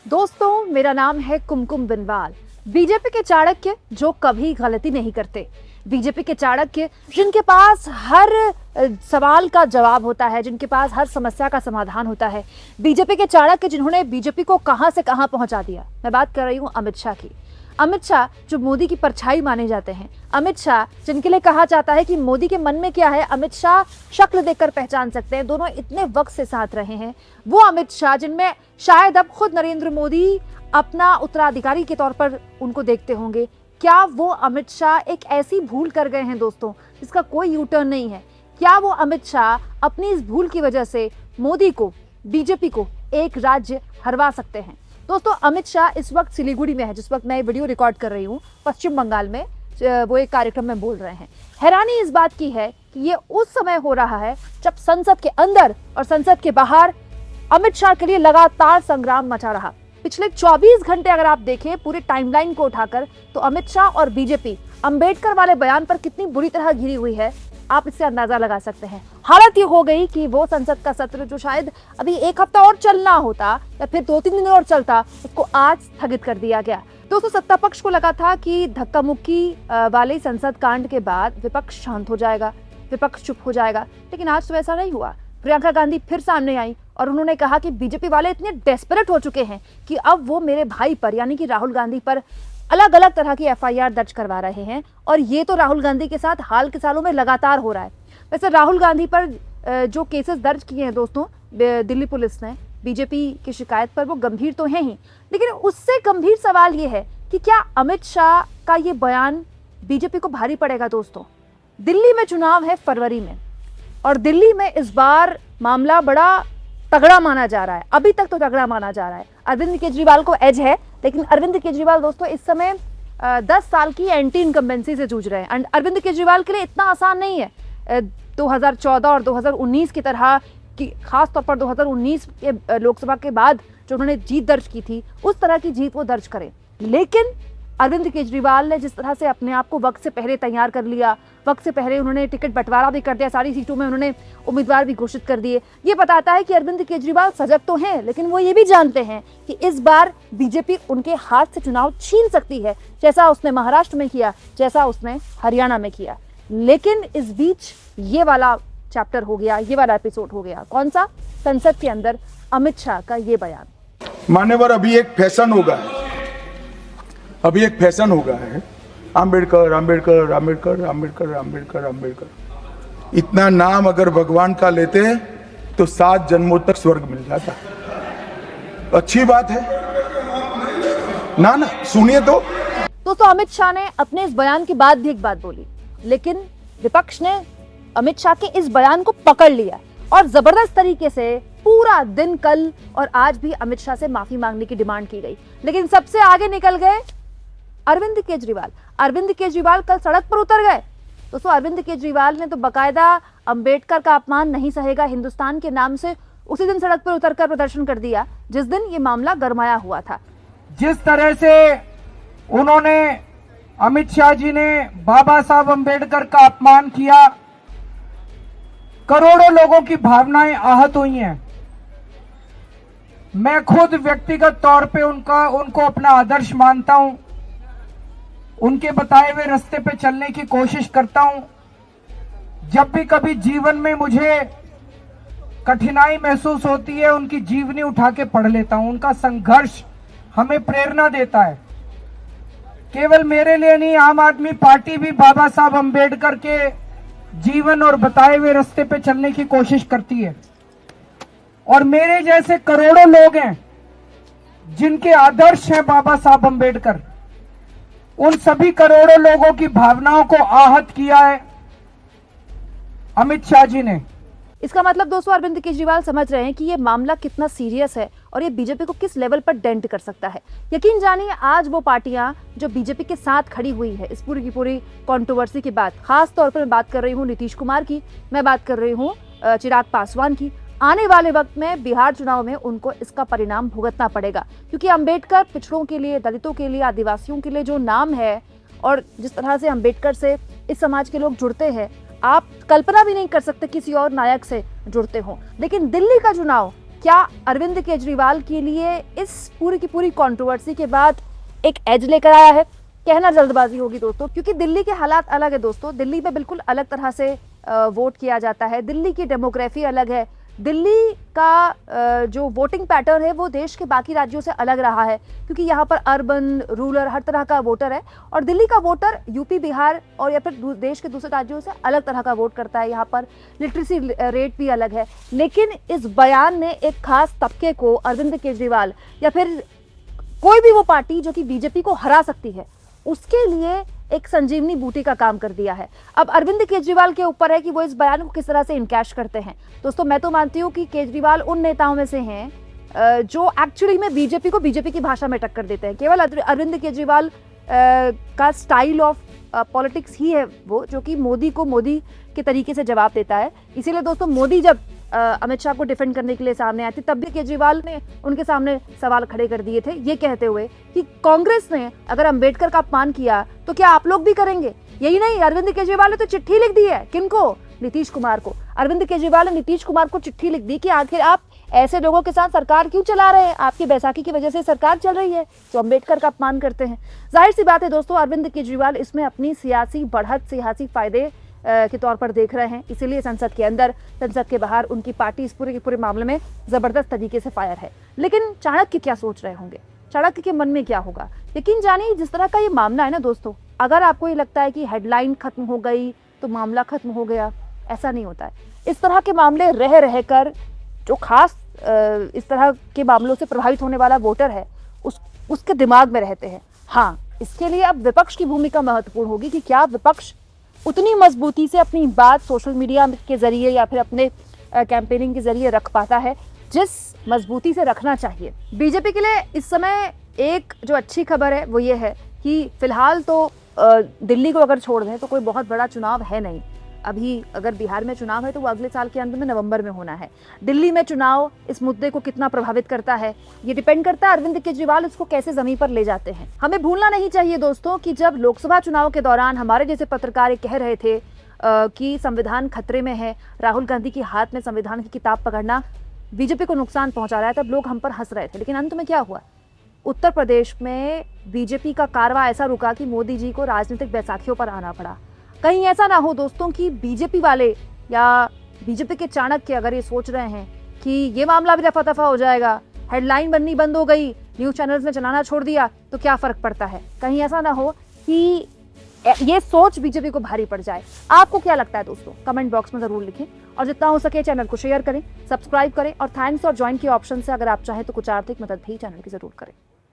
दोस्तों, मेरा नाम है कुमकुम बिनवाल। बीजेपी के चाणक्य जो कभी गलती नहीं करते, बीजेपी के चाणक्य जिनके पास हर सवाल का जवाब होता है, जिनके पास हर समस्या का समाधान होता है, बीजेपी के चाणक्य जिन्होंने बीजेपी को कहां से कहां पहुंचा दिया। मैं बात कर रही हूं अमित शाह की। अमित शाह जो मोदी की परछाई माने जाते हैं, अमित शाह जिनके लिए कहा जाता है कि मोदी के मन में क्या है अमित शाह शक्ल देखकर पहचान सकते हैं, दोनों इतने वक्त से साथ रहे हैं। वो अमित शाह जिनमें शायद अब खुद नरेंद्र मोदी अपना उत्तराधिकारी के तौर पर उनको देखते होंगे। क्या वो अमित शाह एक ऐसी भूल कर गए हैं दोस्तों जिसका कोई यू टर्न नहीं है? क्या वो अमित शाह अपनी इस भूल की वजह से मोदी को, बीजेपी को एक राज्य हरवा सकते हैं? दोस्तों, अमित शाह इस वक्त सिलीगुड़ी में है, जिस वक्त मैं वीडियो रिकॉर्ड कर रही हूँ, पश्चिम बंगाल में वो एक कार्यक्रम में बोल रहे हैं। हैरानी इस बात की है कि ये उस समय हो रहा है जब संसद के अंदर और संसद के बाहर अमित शाह के लिए लगातार संग्राम मचा रहा। पिछले 24 घंटे अगर आप देखें पूरे टाइमलाइन को उठाकर, तो अमित शाह और बीजेपी अंबेडकर वाले बयान पर कितनी बुरी तरह घिरी हुई है, आप इससे अंदाजा लगा सकते हैं। हालत ये हो गई कि वो संसद का सत्र जो शायद अभी एक हफ्ता और चलना होता या फिर 2-3 दिन और चलता, उसको आज स्थगित कर दिया गया। दोस्तों, सत्ता पक्ष को लगा था कि धक्का मुक्की वाले संसद कांड के बाद विपक्ष शांत हो जाएगा, विपक्ष चुप हो जाएगा, लेकिन आज तो ऐसा नहीं हुआ। प्रियंका गांधी फिर सामने आई और उन्होंने कहा कि बीजेपी वाले इतने डेस्परेट हो चुके हैं कि अब वो मेरे भाई पर यानी कि राहुल गांधी पर अलग अलग तरह की एफआईआर दर्ज करवा रहे हैं। और ये तो राहुल गांधी के साथ हाल के सालों में लगातार हो रहा है। वैसे राहुल गांधी पर जो केसेस दर्ज किए हैं दोस्तों दिल्ली पुलिस ने बीजेपी की शिकायत पर, वो गंभीर तो हैं ही, लेकिन उससे गंभीर सवाल ये है कि क्या अमित शाह का ये बयान बीजेपी को भारी पड़ेगा? दोस्तों, दिल्ली में चुनाव है फरवरी में और दिल्ली में इस बार मामला बड़ा तगड़ा माना जा रहा है। अभी तक तो तगड़ा माना जा रहा है। अरविंद केजरीवाल को एज है, लेकिन अरविंद केजरीवाल दोस्तों इस समय 10 साल की एंटी इनकम्बेंसी से जूझ रहे हैं। एंड अरविंद केजरीवाल के लिए इतना आसान नहीं है 2014 और 2019 की तरह की, खास तौर पर 2019 के लोकसभा के बाद जो उन्होंने जीत दर्ज की थी, उस तरह की जीत वो दर्ज करें। लेकिन अरविंद केजरीवाल ने जिस तरह से अपने आप को वक्त से पहले तैयार कर लिया, वक्त से पहले उन्होंने टिकट बंटवारा भी कर दिया, सारी सीटों में उन्होंने उम्मीदवार भी घोषित कर दिए, ये बताता है कि अरविंद केजरीवाल सजग तो हैं, लेकिन वो ये भी जानते हैं कि इस बार बीजेपी उनके हाथ से चुनाव छीन सकती है, जैसा उसने महाराष्ट्र में किया, जैसा उसने हरियाणा में किया। लेकिन इस बीच ये वाला चैप्टर हो गया, ये वाला एपिसोड हो गया। कौन सा? संसद के अंदर अमित शाह का ये बयान। मान्यवर, अभी एक फैशन होगा है आम्बेडकर आम्बेडकर आम्बेडकर आम्बेडकर आम्बेडकर आम्बेडकर। इतना नाम अगर भगवान का लेते तो 7 जन्मों तक स्वर्ग मिल जाता। अच्छी बात है ना? सुनिए तो। दोस्तों, अमित शाह ने अपने इस बयान के बाद भी एक बात बोली, लेकिन विपक्ष ने अमित शाह के इस बयान को पकड़ लिया और जबरदस्त तरीके से पूरा दिन कल और आज भी अमित शाह से माफी मांगने की डिमांड की गई। लेकिन सबसे आगे निकल गए अरविंद केजरीवाल। अरविंद केजरीवाल कल सड़क पर उतर गए। दोस्तों, अरविंद केजरीवाल ने तो बकायदा अंबेडकर का अपमान नहीं सहेगा हिंदुस्तान के नाम से उसी दिन सड़क पर उतरकर प्रदर्शन कर दिया जिस दिन ये मामला गरमाया हुआ था। जिस तरह से उन्होंने, अमित शाह जी ने बाबा साहब अंबेडकर का अपमान किया, करोड़ों लोगों की भावनाएं आहत हुई हैं। मैं खुद व्यक्तिगत तौर पे उनको अपना आदर्श मानता हूं, उनके बताए हुए रास्ते पे चलने की कोशिश करता हूं। जब भी कभी जीवन में मुझे कठिनाई महसूस होती है, उनकी जीवनी उठा के पढ़ लेता हूं। उनका संघर्ष हमें प्रेरणा देता है। केवल मेरे लिए नहीं, आम आदमी पार्टी भी बाबा साहब अंबेडकर के जीवन और बताए हुए रास्ते पे चलने की कोशिश करती है। और मेरे जैसे करोड़ों लोग हैं जिनके आदर्श हैं बाबा साहब अंबेडकर, उन सभी करोड़ों लोगों की भावनाओं को आहत किया है अमित शाह जी ने। इसका मतलब दोस्तों, अरविंद केजरीवाल समझ रहे हैं कि ये मामला कितना सीरियस है और ये बीजेपी को किस लेवल पर डेंट कर सकता है। यकीन जानिए, आज वो पार्टियां जो बीजेपी के साथ खड़ी हुई है इस पूरी की पूरी कंट्रोवर्सी के बाद, खास तौर पर मैं बात कर रही हूँ नीतीश कुमार की, मैं बात कर रही हूँ चिराग पासवान की, आने वाले वक्त में बिहार चुनाव में उनको इसका परिणाम भुगतना पड़ेगा। क्योंकि अंबेडकर पिछड़ों के लिए, दलितों के लिए, आदिवासियों के लिए जो नाम है और जिस तरह से अंबेडकर से इस समाज के लोग जुड़ते हैं, आप कल्पना भी नहीं कर सकते किसी और नायक से जुड़ते हो। लेकिन दिल्ली का चुनाव क्या अरविंद केजरीवाल के लिए इस पूरी की पूरी कंट्रोवर्सी के बाद एक एज लेकर आया है? कहना जल्दबाजी होगी दोस्तों, क्योंकि दिल्ली के हालात अलग है दोस्तों। दिल्ली में बिल्कुल अलग तरह से वोट किया जाता है। दिल्ली की डेमोग्राफी अलग है। दिल्ली का जो वोटिंग पैटर्न है वो देश के बाकी राज्यों से अलग रहा है, क्योंकि यहाँ पर अर्बन, रूरल हर तरह का वोटर है। और दिल्ली का वोटर यूपी, बिहार और या फिर देश के दूसरे राज्यों से अलग तरह का वोट करता है। यहाँ पर लिटरेसी रेट भी अलग है। लेकिन इस बयान ने एक खास तबके को, अरविंद केजरीवाल या फिर कोई भी वो पार्टी जो कि बीजेपी को हरा सकती है, उसके लिए एक संजीवनी बूटी का काम कर दिया है। अब अरविंद केजरीवाल के ऊपर है कि वो इस बयान को किस तरह से इनकैश करते हैं। दोस्तों, मैं तो मानती हूँ कि केजरीवाल उन नेताओं में से हैं जो एक्चुअली में बीजेपी को बीजेपी की भाषा में टक्कर देते हैं। केवल अरविंद केजरीवाल का स्टाइल ऑफ पॉलिटिक्स ही है वो, जो कि मोदी को मोदी के तरीके से जवाब देता है। इसीलिए दोस्तों, मोदी जब अमित शाह को डिफेंड करने के लिए सामने आए थे, तब भी केजरीवाल ने उनके सामने सवाल खड़े कर दिए थे, ये कहते हुए कि कांग्रेस ने अगर अंबेडकर का अपमान किया तो क्या आप लोग भी करेंगे? यही नहीं, अरविंद केजरीवाल ने तो चिट्ठी लिख दी है। किनको? नीतीश कुमार को। अरविंद केजरीवाल ने नीतीश कुमार को चिट्ठी लिख दी कि आखिर आप ऐसे लोगों के साथ सरकार क्यों चला रहे हैं? आपकी बैसाखी की वजह से सरकार चल रही है जो अंबेडकर का अपमान करते हैं। जाहिर सी बात है दोस्तों, अरविंद केजरीवाल इसमें अपनी सियासी बढ़त, सियासी फायदे के तौर पर देख रहे हैं। इसीलिए संसद के अंदर, संसद के बाहर उनकी पार्टी इस पूरे के पूरे मामले में जबरदस्त तरीके से फायर है। लेकिन चाणक्य क्या सोच रहे होंगे? चाणक्य के मन में क्या होगा? यकीन जानिए, जिस तरह का ये मामला है ना दोस्तों, अगर आपको ये लगता है कि हेडलाइन खत्म हो गई तो मामला खत्म हो गया, ऐसा नहीं होता है। इस तरह के मामले रह रहकर जो खास इस तरह के मामलों से प्रभावित होने वाला वोटर है, उसके दिमाग में रहते हैं। हाँ, इसके लिए अब विपक्ष की भूमिका महत्वपूर्ण होगी कि क्या विपक्ष उतनी मजबूती से अपनी बात सोशल मीडिया के जरिए या फिर अपने कैंपेनिंग के जरिए रख पाता है जिस मजबूती से रखना चाहिए। बीजेपी के लिए इस समय एक जो अच्छी खबर है वो ये है कि फिलहाल तो दिल्ली को अगर छोड़ दें तो कोई बहुत बड़ा चुनाव है नहीं। अभी अगर बिहार में चुनाव है तो वो अगले साल के अंत में नवंबर में होना है। दिल्ली में चुनाव इस मुद्दे को कितना प्रभावित करता है, ये डिपेंड करता है अरविंद केजरीवाल इसको कैसे जमीन पर ले जाते हैं। हमें भूलना नहीं चाहिए दोस्तों कि जब लोकसभा चुनाव के दौरान हमारे जैसे पत्रकार कह रहे थे कि संविधान खतरे में है, राहुल गांधी के हाथ में संविधान की किताब पकड़ना बीजेपी को नुकसान पहुंचा रहा है, तब लोग हम पर हंस रहे थे। लेकिन अंत में क्या हुआ? उत्तर प्रदेश में बीजेपी का कारवां ऐसा रुका कि मोदी जी को राजनीतिक बैसाखियों पर आना पड़ा। कहीं ऐसा ना हो दोस्तों कि बीजेपी वाले या बीजेपी के चाणक्य अगर ये सोच रहे हैं कि ये मामला भी रफा दफा हो जाएगा, हेडलाइन बननी बंद हो गई, न्यूज चैनल्स ने चलाना छोड़ दिया तो क्या फर्क पड़ता है, कहीं ऐसा ना हो कि ये सोच बीजेपी को भारी पड़ जाए। आपको क्या लगता है दोस्तों? कमेंट बॉक्स में जरूर लिखें और जितना हो सके चैनल को शेयर करें, सब्सक्राइब करें और थैंक्स और ज्वाइन के ऑप्शन से अगर आप चाहें तो कुछ आर्थिक मदद भी चैनल की जरूर करें।